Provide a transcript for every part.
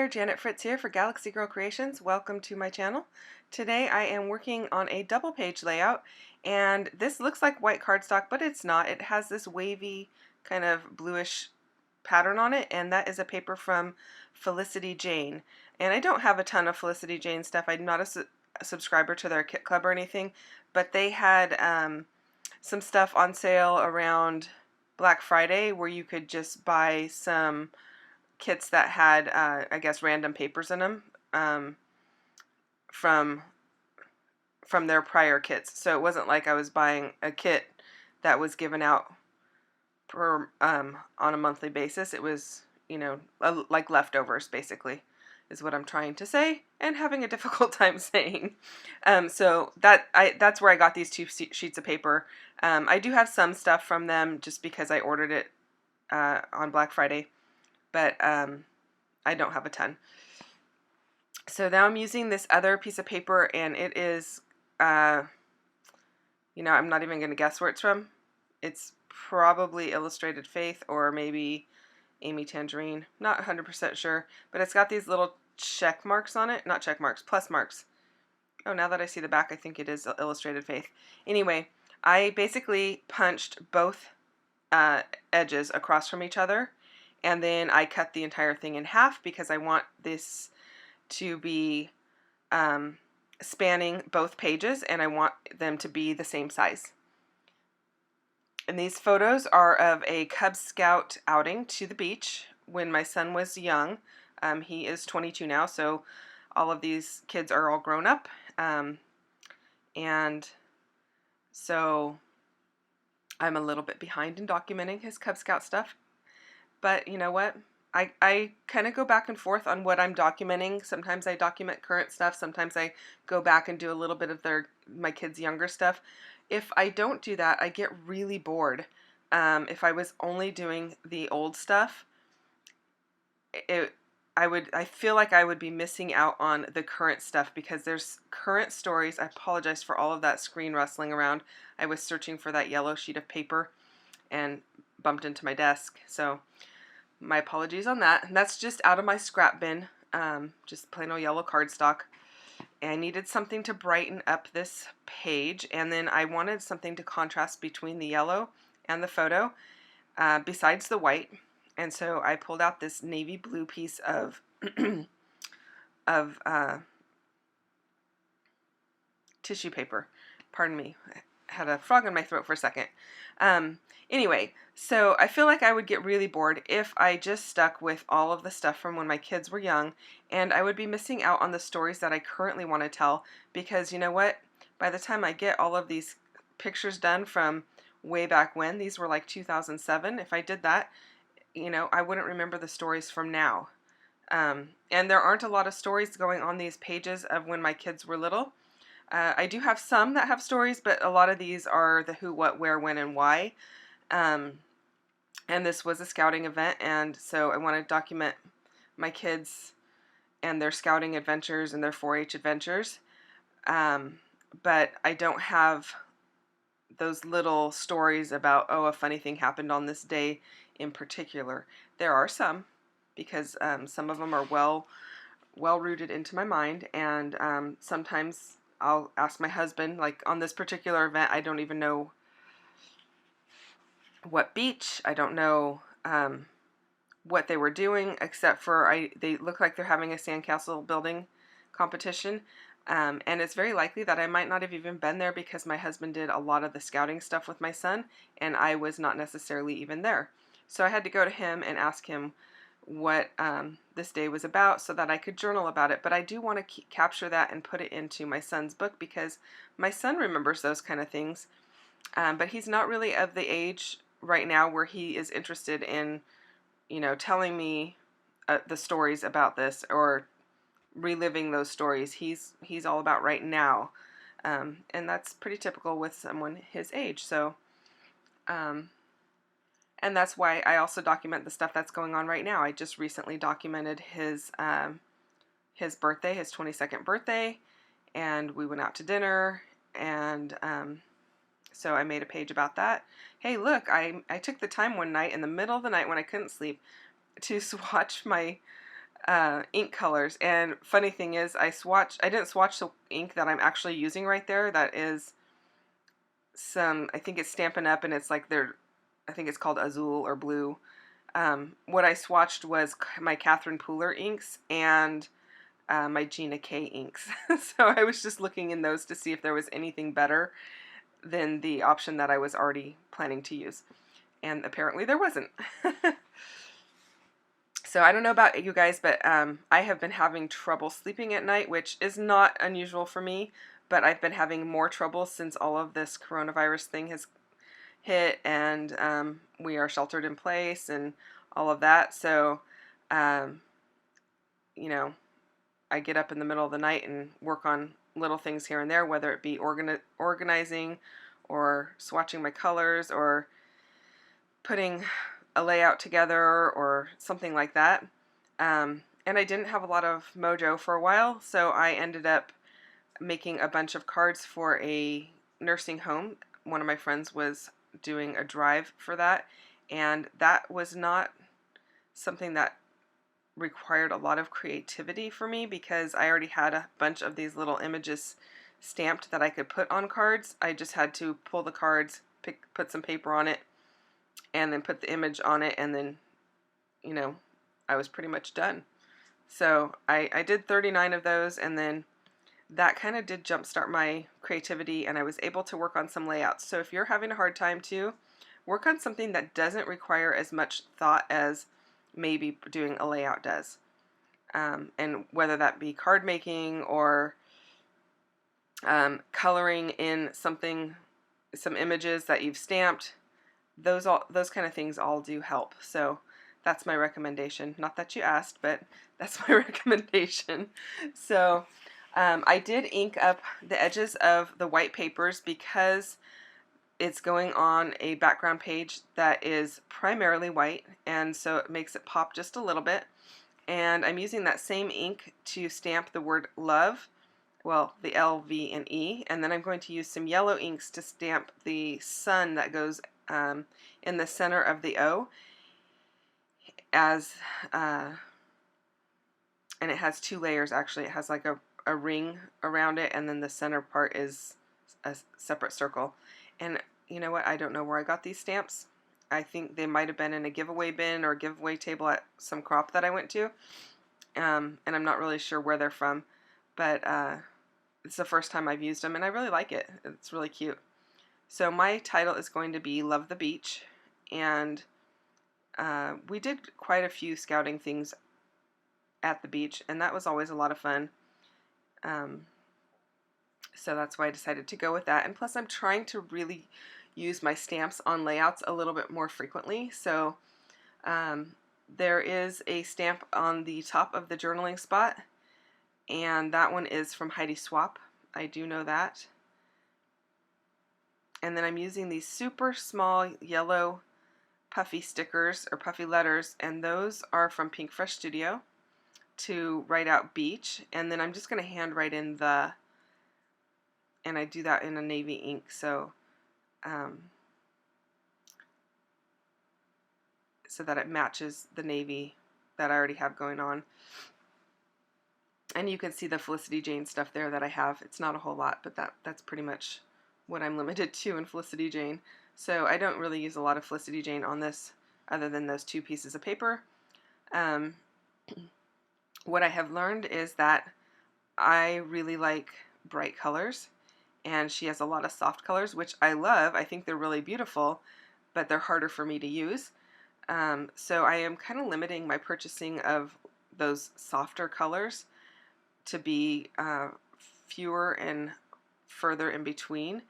Janet Fritz here for Galaxy Girl Creations. Welcome to my channel. Today I am working on a double page layout, and this looks like white cardstock, but it's not. It has this wavy kind of bluish pattern on it, and that is a paper from Felicity Jane. And I don't have a ton of Felicity Jane stuff. I'm not a subscriber to their kit club or anything, but they had some stuff on sale around Black Friday where you could just buy some kits that had, I guess, random papers in them from their prior kits. So it wasn't like I was buying a kit that was given out per on a monthly basis. It was, like leftovers, basically, is what I'm trying to say, and having a difficult time saying. So that's where I got these two sheets of paper. I do have some stuff from them just because I ordered it on Black Friday, but I don't have a ton. So now I'm using this other piece of paper, and it is, I'm not even going to guess where it's from. It's probably Illustrated Faith or maybe Amy Tangerine. Not 100% sure, but it's got these little check marks on it. Not check marks, plus marks. Oh, now that I see the back, I think it is Illustrated Faith. Anyway, I basically punched both edges across from each other, and then I cut the entire thing in half because I want this to be spanning both pages, and I want them to be the same size. And these photos are of a Cub Scout outing to the beach when my son was young. He is 22 now, so all of these kids are all grown up. And so I'm a little bit behind in documenting his Cub Scout stuff. But you know what? I kind of go back and forth on what I'm documenting. Sometimes I document current stuff. Sometimes I go back and do a little bit of my kids' younger stuff. If I don't do that, I get really bored. If I was only doing the old stuff, I feel like I would be missing out on the current stuff because there's current stories. I apologize for all of that screen rustling around. I was searching for that yellow sheet of paper and bumped into my desk. So my apologies on that. And that's just out of my scrap bin, just plain old yellow cardstock. And I needed something to brighten up this page, and then I wanted something to contrast between the yellow and the photo, besides the white. And so I pulled out this navy blue piece of tissue paper. Pardon me, I had a frog in my throat for a second. Anyway, so I feel like I would get really bored if I just stuck with all of the stuff from when my kids were young, and I would be missing out on the stories that I currently want to tell, because you know what? By the time I get all of these pictures done from way back when, these were like 2007, if I did that, I wouldn't remember the stories from now. And there aren't a lot of stories going on these pages of when my kids were little. I do have some that have stories, but a lot of these are the who, what, where, when, and why. And this was a scouting event, and so I want to document my kids and their scouting adventures and their 4-H adventures. But I don't have those little stories about, oh, a funny thing happened on this day in particular. There are some, because some of them are well rooted into my mind, and sometimes I'll ask my husband, like on this particular event, I don't even know what beach, I don't know what they were doing, except for they look like they're having a sandcastle building competition, and it's very likely that I might not have even been there because my husband did a lot of the scouting stuff with my son, and I was not necessarily even there. So I had to go to him and ask him what this day was about so that I could journal about it. But I do want to capture that and put it into my son's book because my son remembers those kind of things, but he's not really of the age right now where he is interested in, telling me the stories about this or reliving those stories. He's all about right now, and that's pretty typical with someone his age. So, and that's why I also document the stuff that's going on right now. I just recently documented his birthday, his 22nd birthday, and we went out to dinner, and so I made a page about that. Hey, look, I took the time one night in the middle of the night when I couldn't sleep to swatch my ink colors. And funny thing is, I didn't swatch the ink that I'm actually using right there. That is I think it's Stampin' Up, and it's like I think it's called Azul or Blue. What I swatched was my Catherine Pooler inks and my Gina K inks. So I was just looking in those to see if there was anything better than the option that I was already planning to use. And apparently there wasn't. So I don't know about you guys, but I have been having trouble sleeping at night, which is not unusual for me, but I've been having more trouble since all of this coronavirus thing has hit, and we are sheltered in place and all of that. So, you know, I get up in the middle of the night and work on little things here and there, whether it be organizing or swatching my colors or putting a layout together or something like that. And I didn't have a lot of mojo for a while, so I ended up making a bunch of cards for a nursing home. One of my friends was doing a drive for that, and that was not something that required a lot of creativity for me because I already had a bunch of these little images stamped that I could put on cards. I just had to pull the cards, put some paper on it, and then put the image on it, and then, you know, I was pretty much done. So I did 39 of those, and then that kind of did jumpstart my creativity, and I was able to work on some layouts. So if you're having a hard time too, work on something that doesn't require as much thought as maybe doing a layout does. And whether that be card making or coloring in some images that you've stamped, those kind of things all do help. So that's my recommendation. Not that you asked, but that's my recommendation. So I did ink up the edges of the white papers because it's going on a background page that is primarily white, and so it makes it pop just a little bit. And I'm using that same ink to stamp the word love, well, the L, V, and E, and then I'm going to use some yellow inks to stamp the sun that goes in the center of the O, as and it has two layers actually. It has like a ring around it, and then the center part is a separate circle. And you know what? I don't know where I got these stamps. I think they might have been in a giveaway bin or giveaway table at some crop that I went to. And I'm not really sure where they're from, but it's the first time I've used them, and I really like it. It's really cute. So my title is going to be Love the Beach, and we did quite a few scouting things at the beach, and that was always a lot of fun. So that's why I decided to go with that. And plus I'm trying to really use my stamps on layouts a little bit more frequently. So there is a stamp on the top of the journaling spot, and that one is from Heidi Swapp. I do know that. And then I'm using these super small yellow puffy stickers or puffy letters, and those are from Pink Fresh Studio, to write out beach. And then I'm just going to hand write in and I do that in a navy ink, so so that it matches the navy that I already have going on. And you can see the Felicity Jane stuff there that I have. It's not a whole lot, but that's pretty much what I'm limited to in Felicity Jane. So I don't really use a lot of Felicity Jane on this other than those two pieces of paper. What I have learned is that I really like bright colors, and she has a lot of soft colors, which I love. I think they're really beautiful, but they're harder for me to use. So I am kind of limiting my purchasing of those softer colors to be fewer and further in between,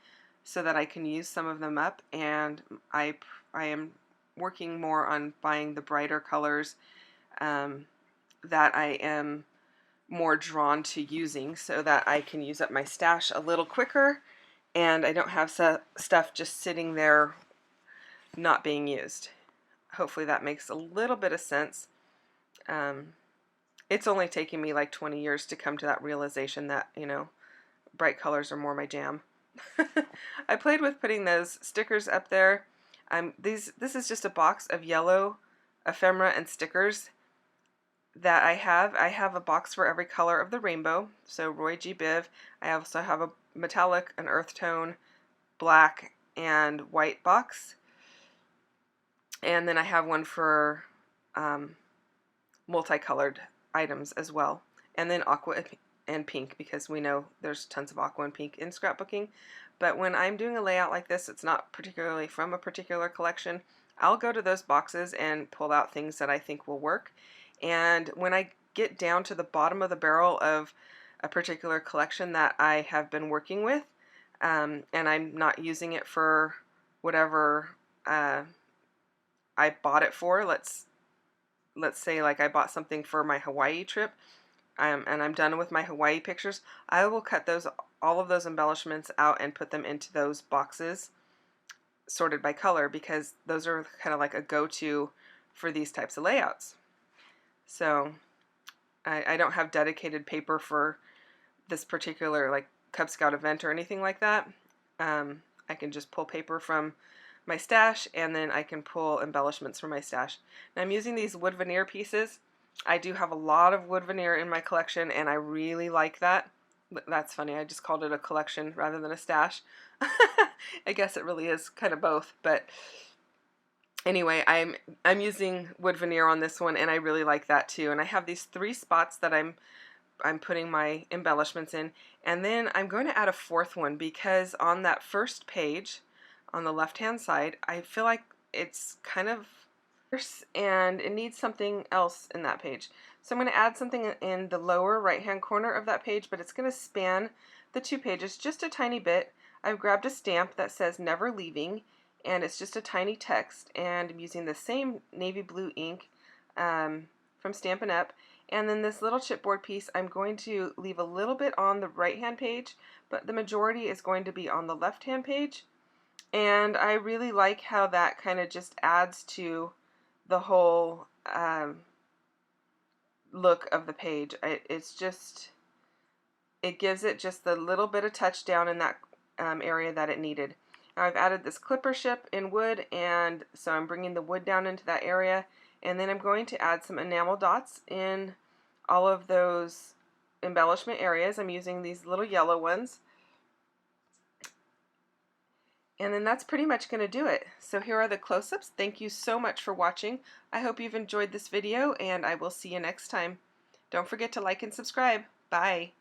so that I can use some of them up. And I am working more on buying the brighter colors that I am more drawn to using, so that I can use up my stash a little quicker and I don't have stuff just sitting there not being used. Hopefully that makes a little bit of sense. It's only taken me like 20 years to come to that realization that, you know, bright colors are more my jam. I played with putting those stickers up there. This is just a box of yellow ephemera and stickers. that I have a box for every color of the rainbow. So Roy G. Biv. I also have a metallic, an earth tone, black, and white box. And then I have one for multicolored items as well. And then aqua and pink, because we know there's tons of aqua and pink in scrapbooking. But when I'm doing a layout like this, it's not particularly from a particular collection. I'll go to those boxes and pull out things that I think will work. And when I get down to the bottom of the barrel of a particular collection that I have been working with, and I'm not using it for whatever I bought it for, let's say like I bought something for my Hawaii trip, and I'm done with my Hawaii pictures, I will cut all of those embellishments out and put them into those boxes sorted by color, because those are kind of like a go-to for these types of layouts. So I don't have dedicated paper for this particular like Cub Scout event or anything like that. I can just pull paper from my stash, and then I can pull embellishments from my stash. Now I'm using these wood veneer pieces. I do have a lot of wood veneer in my collection, and I really like that. That's funny, I just called it a collection rather than a stash. I guess it really is kind of both, but anyway, I'm using wood veneer on this one, and I really like that too. And I have these 3 spots that I'm putting my embellishments in, and then I'm going to add a 4th one, because on that first page on the left hand side, I feel like it's kind of and it needs something else in that page. So I'm going to add something in the lower right hand corner of that page, but it's going to span the 2 pages just a tiny bit. I've grabbed a stamp that says "Never Leaving," and it's just a tiny text, and I'm using the same navy blue ink from Stampin' Up. And then this little chipboard piece, I'm going to leave a little bit on the right hand page, but the majority is going to be on the left hand page. And I really like how that kind of just adds to the whole look of the page. It gives it just the little bit of touch down in that area that it needed. Now I've added this clipper ship in wood, and so I'm bringing the wood down into that area, and then I'm going to add some enamel dots in all of those embellishment areas. I'm using these little yellow ones. And then that's pretty much going to do it. So here are the close-ups. Thank you so much for watching. I hope you've enjoyed this video, and I will see you next time. Don't forget to like and subscribe. Bye.